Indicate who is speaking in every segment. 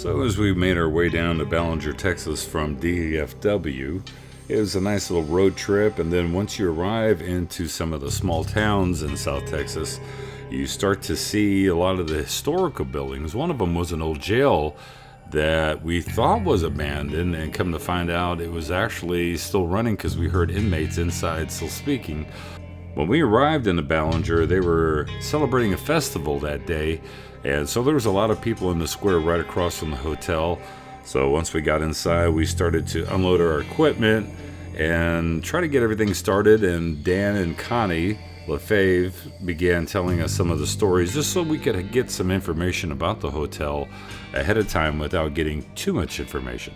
Speaker 1: So as we made our way down to Ballinger, Texas from DFW, it was a nice little road trip, and then once you arrive into some of the small towns in South Texas, you start to see a lot of the historical buildings. One of them was an old jail that we thought was abandoned, and come to find out it was actually still running because we heard inmates inside still speaking. When we arrived in the Ballinger, they were celebrating a festival that day, and so there was a lot of people in the square right across from the hotel. So once we got inside, we started to unload our equipment and try to get everything started, and Dan and Connie LaFave began telling us some of the stories just so we could get some information about the hotel ahead of time without getting too much information.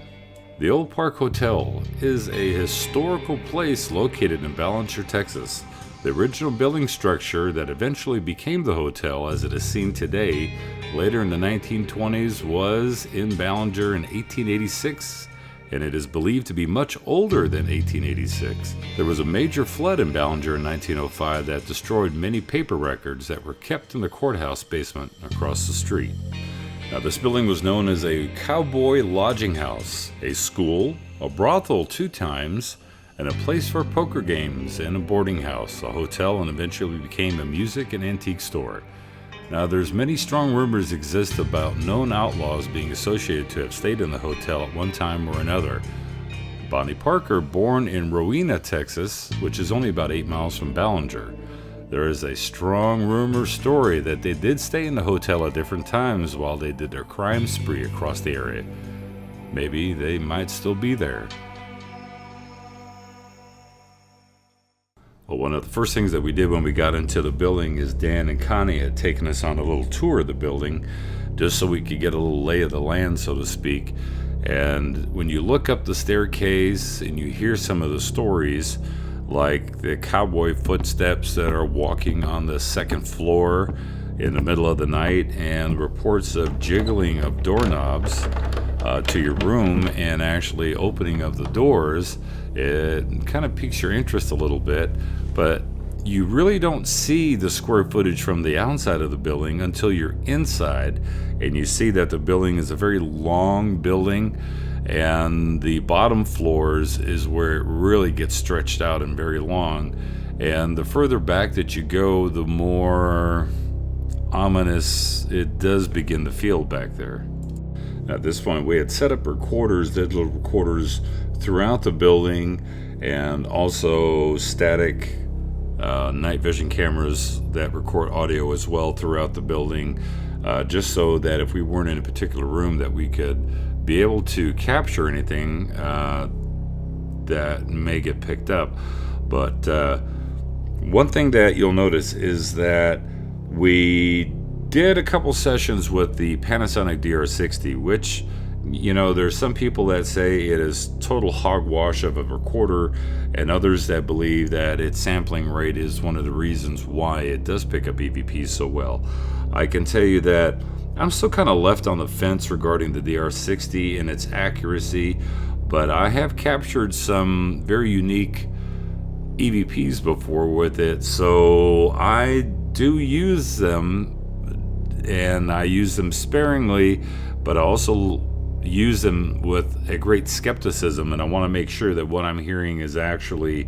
Speaker 1: The Olde Park Hotel is a historical place located in Ballinger, Texas. The original building structure that eventually became the hotel as it is seen today later in the 1920s was in Ballinger in 1886, and it is believed to be much older than 1886. There was a major flood in Ballinger in 1905 that destroyed many paper records that were kept in the courthouse basement across the street. Now, this building was known as a cowboy lodging house, a school, a brothel 2 times, and a place for poker games, and a boarding house, a hotel, and eventually became a music and antique store. Now, there's many strong rumors exist about known outlaws being associated to have stayed in the hotel at one time or another. Bonnie Parker, born in Rowena, Texas, which is only about 8 miles from Ballinger. There is a strong rumor story that they did stay in the hotel at different times while they did their crime spree across the area. Maybe they might still be there. Well, one of the first things that we did when we got into the building is Dan and Connie had taken us on a little tour of the building just so we could get a little lay of the land, so to speak. And when you look up the staircase and you hear some of the stories, like the cowboy footsteps that are walking on the 2nd floor in the middle of the night, and reports of jiggling of doorknobs to your room and actually opening of the doors, it kind of piques your interest a little bit, but you really don't see the square footage from the outside of the building until you're inside, and you see that the building is a very long building, and the bottom floors is where it really gets stretched out and very long. And the further back that you go, the more ominous it does begin to feel back there. At this point, we had set up recorders, digital recorders throughout the building, and also static night vision cameras that record audio as well throughout the building, just so that if we weren't in a particular room that we could be able to capture anything that may get picked up. But one thing that you'll notice is that we did a couple sessions with the Panasonic DR60, which, you know, there's some people that say it is total hogwash of a recorder, and others that believe that its sampling rate is one of the reasons why it does pick up EVPs so well. I can tell you that I'm still kind of left on the fence regarding the DR60 and its accuracy, but I have captured some very unique EVPs before with it, so I do use them, and I use them sparingly, but I also use them with a great skepticism, and I want to make sure that what I'm hearing is actually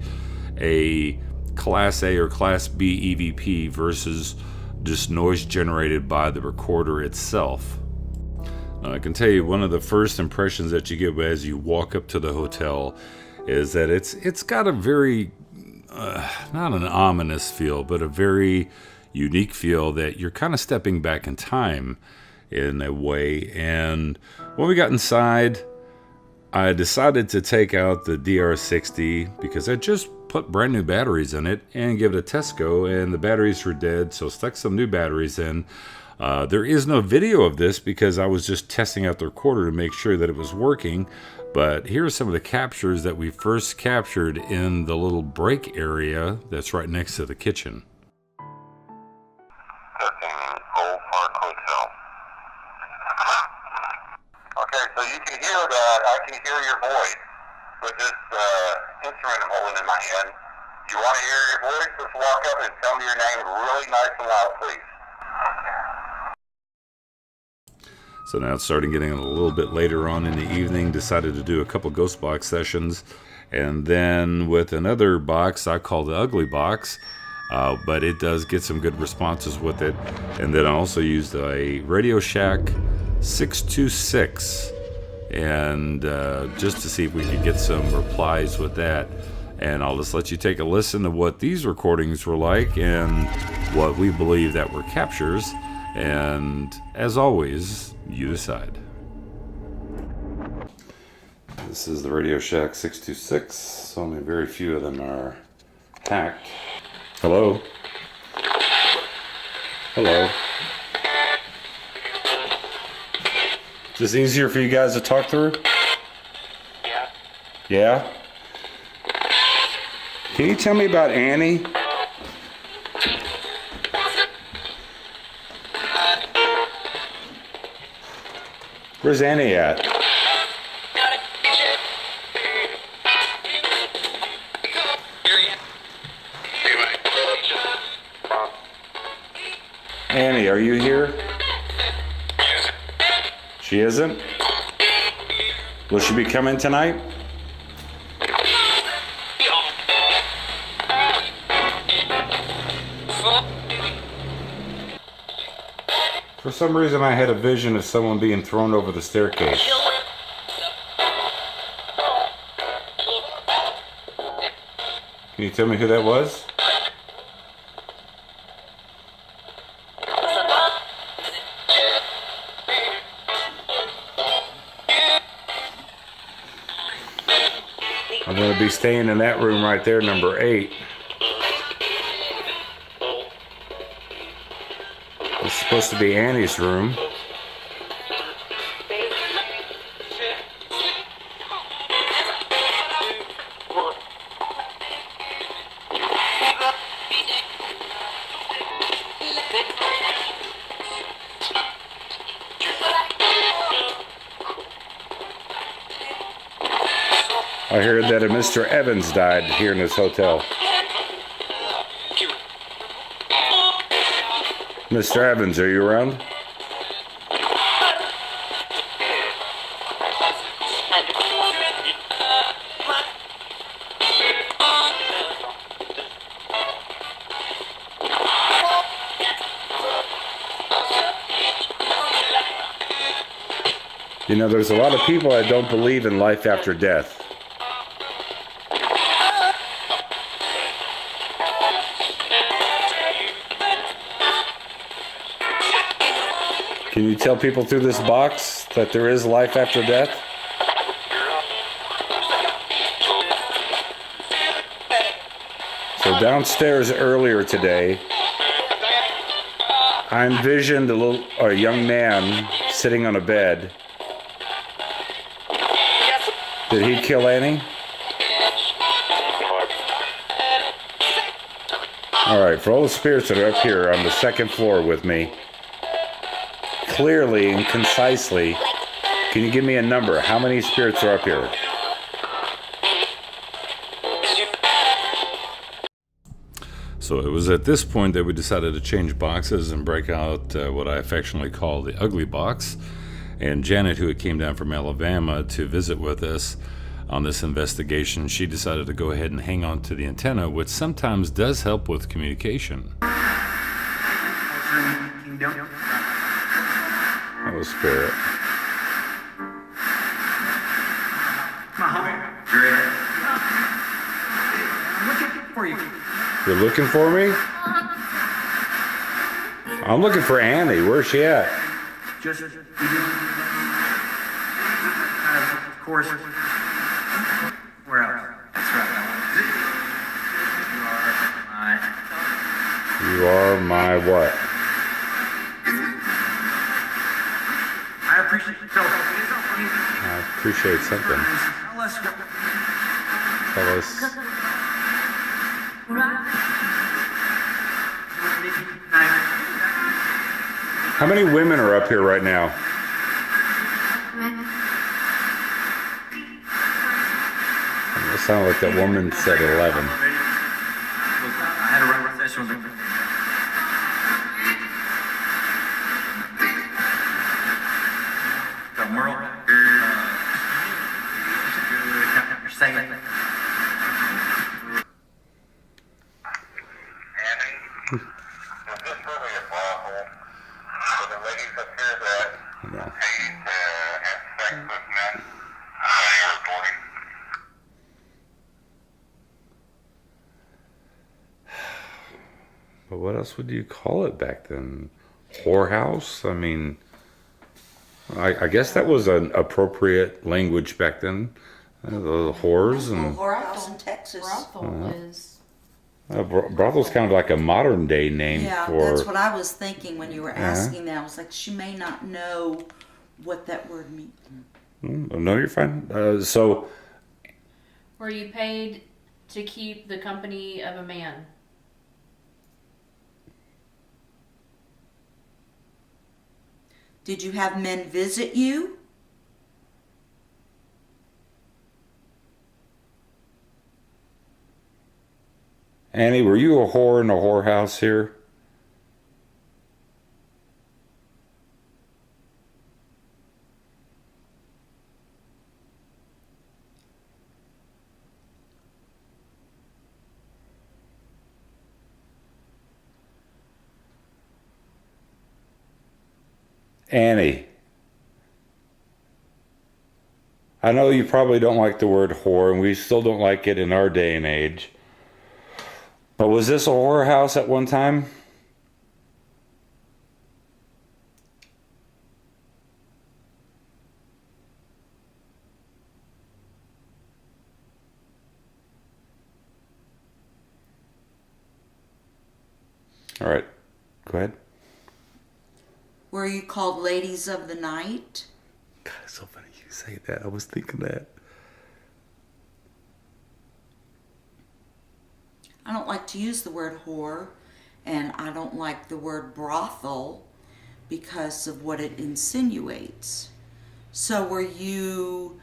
Speaker 1: a Class A or Class B EVP versus just noise generated by the recorder itself. Now, I can tell you one of the first impressions that you get as you walk up to the hotel is that it's got a very, not an ominous feel, but a very unique feel that you're kind of stepping back in time in a way. And when we got inside, I decided to take out the DR60 because I just put brand new batteries in it and give it a test go, and the batteries were dead, so stuck some new batteries in. There is no video of this because I was just testing out the recorder to make sure that it was working, but here are some of the captures that we first captured in the little break area that's right next to the kitchen.
Speaker 2: Olde Park Hotel. Okay, so you can hear that. I can hear your voice with this instrument I'm holding in my hand. You want to hear your voice? Just walk up and tell me your name really nice and loud, please.
Speaker 1: So now it's starting getting a little bit later on in the evening. Decided to do a couple ghost box sessions. And then with another box I call the Ugly Box. But it does get some good responses with it. And then I also used a Radio Shack 626. And just to see if we could get some replies with that. And I'll just let you take a listen to what these recordings were like and what we believe that were captures. And as always, you decide. This is the Radio Shack 626. Only very few of them are hacked. Hello? Hello? Is this easier for you guys to talk through?
Speaker 2: Yeah.
Speaker 1: Yeah? Can you tell me about Annie? Where's Annie at? Annie, are you here? She isn't? Will she be coming tonight? For some reason I had a vision of someone being thrown over the staircase. Can you tell me who that was? I'm going to be staying in that room right there, number 8. This is supposed to be Annie's room. I heard that a Mr. Evans died here in this hotel. Mr. Evans, are you around? You know, there's a lot of people that don't believe in life after death. Can you tell people through this box that there is life after death? So downstairs earlier today, I envisioned a young man sitting on a bed. Did he kill Annie? All right, for all the spirits that are up here on the second floor with me, clearly and concisely, can you give me a number? How many spirits are up here? So it was at this point that we decided to change boxes and break out what I affectionately call the Ugly Box. And Janet, who came down from Alabama to visit with us on this investigation, she decided to go ahead and hang on to the antenna, which sometimes does help with communication. Hello, Spirit.
Speaker 3: I'm looking for you.
Speaker 1: You're looking for me? I'm looking for Annie. Where's she at?
Speaker 3: Just of course. Where else? That's right.
Speaker 1: You are my what?
Speaker 3: I appreciate you.
Speaker 1: I appreciate something. Tell us. How many women are up here right now? It sounded like that woman said 11.
Speaker 3: I had a run with this one.
Speaker 1: But what else would you call it back then? Whorehouse? I mean, I guess that was an appropriate language back then. The whores and
Speaker 4: Whorehouse in Texas.
Speaker 5: Brothel is.
Speaker 1: brothel's kind of like a modern day name
Speaker 4: Yeah,
Speaker 1: for.
Speaker 4: that's what I was thinking when you were asking that. I was like, she may not know what that word means.
Speaker 1: No, you're fine. So,
Speaker 5: Were you paid to keep the company of a man?
Speaker 4: Did you have men visit you?
Speaker 1: Annie, were you a whore in a whorehouse here? Annie, I know you probably don't like the word whore, and we still don't like it in our day and age. But was this a whorehouse at one time? All right, go ahead.
Speaker 4: Were you called ladies of the night?
Speaker 1: God, it's so funny you say that. I was thinking that.
Speaker 4: I don't like to use the word whore, and I don't like the word brothel because of what it insinuates. So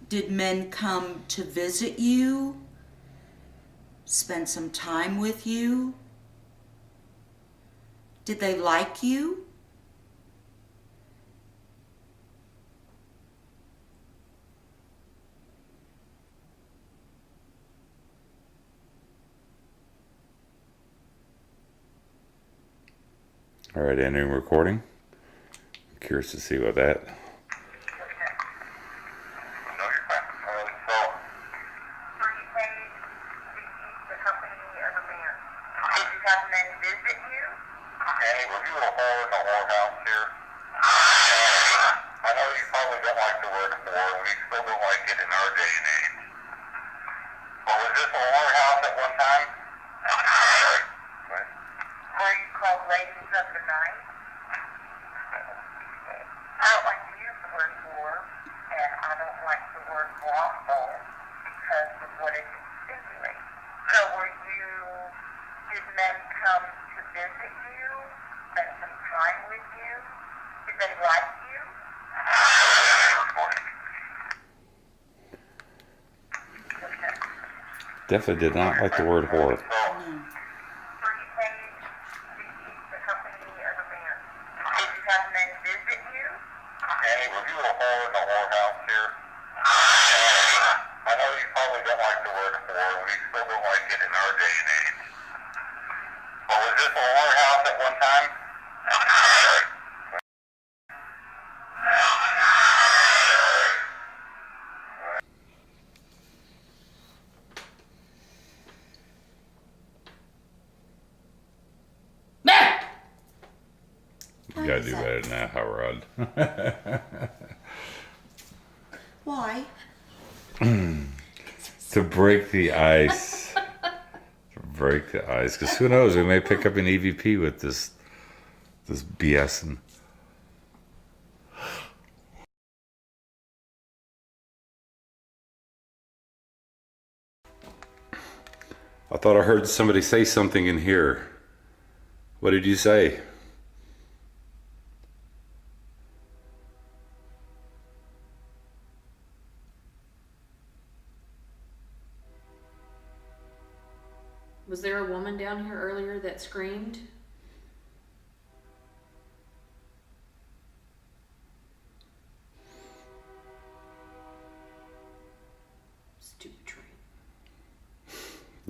Speaker 4: did men come to visit you? Spend some time with you? Did they like you?
Speaker 1: All right, ending recording. I'm curious to see what that.
Speaker 2: No, you're fine. So, were you paid to keep the company of a man? Did you have men visit you? Annie, were you a whore in the whorehouse here? I know you probably don't like the word whore, and we still don't like it in our day and age. But was this a whorehouse at one time? Were you called ladies of the night? I don't like to use the word whore, and I don't like the word brothel because of what it insinuates. So did men come to visit you, spend some time with you? Did they like you?
Speaker 1: Definitely did not like the word whore. Annie, were you a whore in the whorehouse here? I know you probably don't like the word whore, and we still don't like it in our day and age. But was this a whorehouse at one time? You gotta do better than that, Howard.
Speaker 4: Why?
Speaker 1: To break the ice. To break the ice. Because who knows, we may pick up an EVP with this BS. I thought I heard somebody say something in here. What did you say?
Speaker 5: Was there a woman down here earlier that screamed? Stupid train.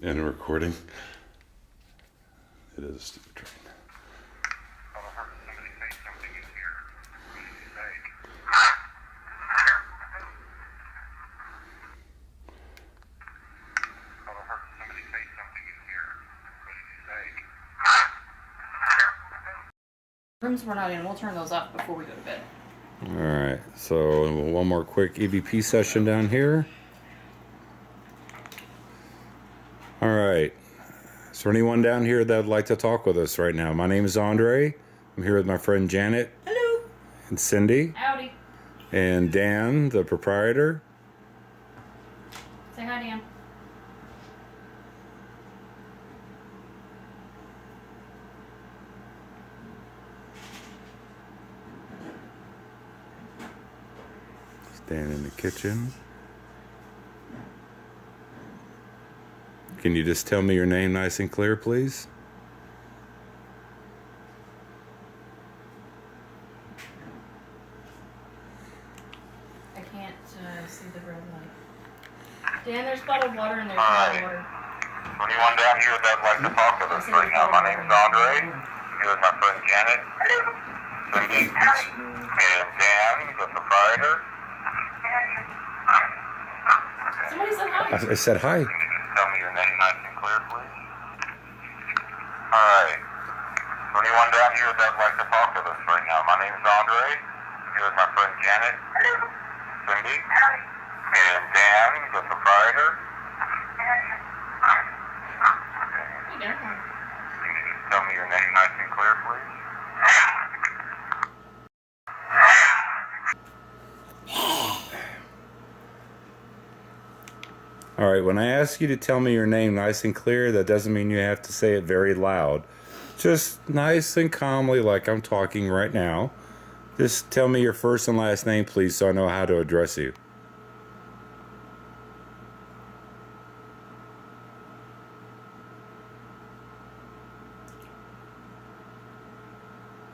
Speaker 1: And a recording. It is a stupid train.
Speaker 5: rooms we're not in. We'll turn those off before we go to bed.
Speaker 1: All right, so one more quick EVP session down here. All right, is there anyone down here that would like to talk with us right now? My name is Andre. I'm here with my friend Janet.
Speaker 4: Hello.
Speaker 1: And Cindy.
Speaker 5: Howdy.
Speaker 1: And Dan, the proprietor.
Speaker 5: Say hi, Dan.
Speaker 1: Stand in the kitchen. Can you just tell me your name nice and clear, please?
Speaker 5: I can't see the red light. Dan, there's bottled water in there.
Speaker 2: Alright.
Speaker 5: Water.
Speaker 2: Anyone down here that would like to talk with us right now? My name is Andre. Here with my friend Janet, Cindy, and Dan, the proprietor.
Speaker 5: Somebody said hi.
Speaker 1: I said hi.
Speaker 2: Can you just tell me your name nice and clear, please? Alright. Anyone down here that would like to talk with us right now? My name is Andre. Here with my friend Janet, Cindy, and Dan, the proprietor.
Speaker 5: Hey, Dan.
Speaker 2: Can you just tell me your name nice and clear, please?
Speaker 1: All right, when I ask you to tell me your name nice and clear, that doesn't mean you have to say it very loud. Just nice and calmly, like I'm talking right now. Just tell me your first and last name, please, so I know how to address you.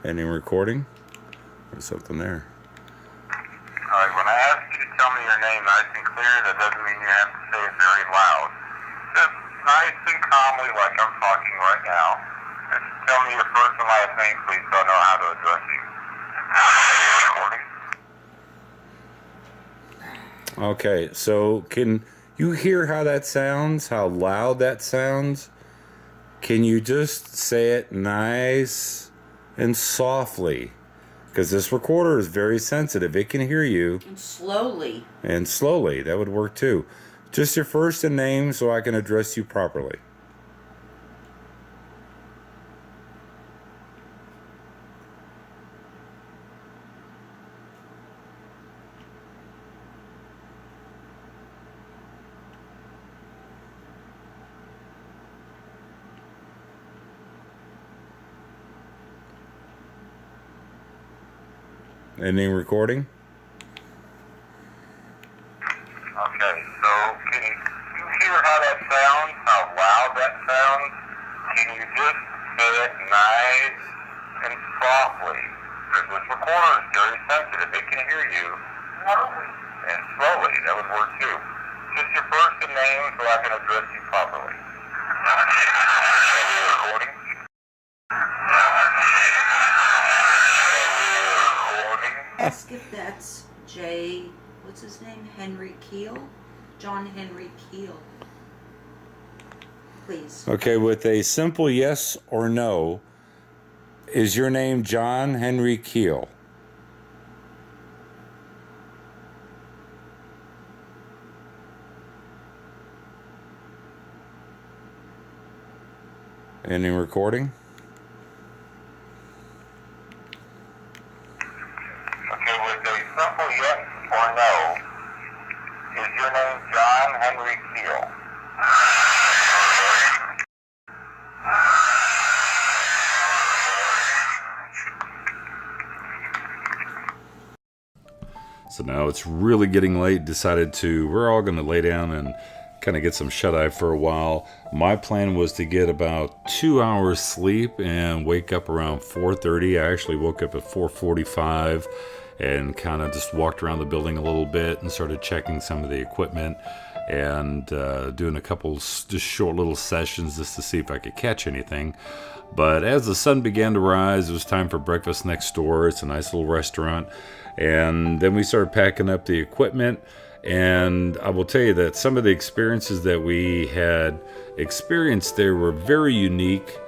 Speaker 1: Ending recording? There's something there.
Speaker 2: Alright, when I ask you to tell me your name nice and clear, that doesn't mean you have to say it very loud. Just nice and calmly, like I'm talking right now. Just tell me your first and last name, please, so I know how to address you. Recording?
Speaker 1: Okay, so can you hear how that sounds? How loud that sounds? Can you just say it nice and softly? Because this recorder is very sensitive. It can hear you.
Speaker 4: And slowly.
Speaker 1: And slowly. That would work too. Just your first and name so I can address you properly. Ending recording.
Speaker 2: Okay, so can you hear how that sounds? How loud that sounds? Can you just say it nice and softly? Because this recorder is very sensitive. It can hear you. Slowly. And slowly. That would work too. Just your first and name so I can address you properly. Recording?
Speaker 4: Ask if that's what's his name? Henry Keel? John Henry Keel. Please.
Speaker 1: Okay, with a simple yes or no, is your name John Henry Keel? Ending recording.
Speaker 2: Okay, with a simple yes or no, is your name John Henry Keel?
Speaker 1: So now it's really getting late. We're all going to lay down and kind of get some shut-eye for a while. My plan was to get about 2 hours sleep and wake up around 4:30. I actually woke up at 4:45 and kind of just walked around the building a little bit and started checking some of the equipment and doing a couple just short little sessions just to see if I could catch anything. But as the sun began to rise, it was time for breakfast next door. It's a nice little restaurant. And then we started packing up the equipment. And I will tell you that some of the experiences that we had experienced there were very unique.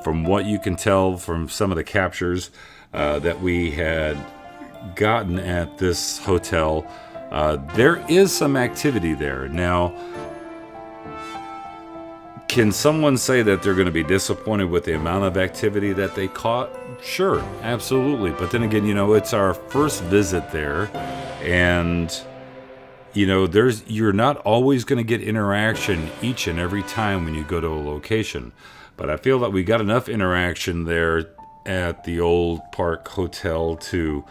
Speaker 1: from what you can tell from some of the captures that we had gotten at this hotel, there is some activity there. Now, can someone say that they're going to be disappointed with the amount of activity that they caught? Sure, absolutely. But then again, it's our first visit there, and you're not always going to get interaction each and every time when you go to a location. But I feel that we got enough interaction there at the Olde Park Hotel to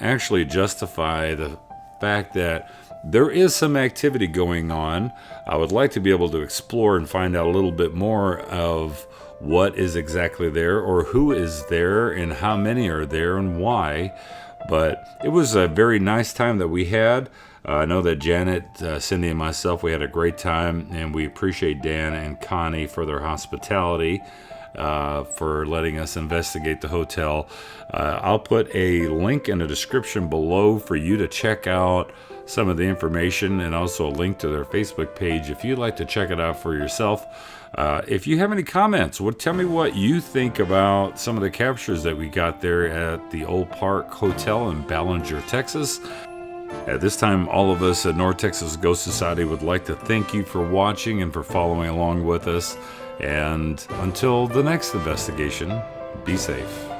Speaker 1: actually justify the fact that there is some activity going on. I would like to be able to explore and find out a little bit more of what is exactly there, or who is there, and how many are there, and why. But it was a very nice time that we had. I know that Janet, Cindy, and myself, we had a great time, and we appreciate Dan and Connie for their hospitality, for letting us investigate the hotel. I'll put a link in the description below for you to check out some of the information, and also a link to their Facebook page if you'd like to check it out for yourself. If you have any comments, tell me what you think about some of the captures that we got there at the Olde Park Hotel in Ballinger, Texas. At this time, all of us at North Texas Ghost Society would like to thank you for watching and for following along with us. And until the next investigation, be safe.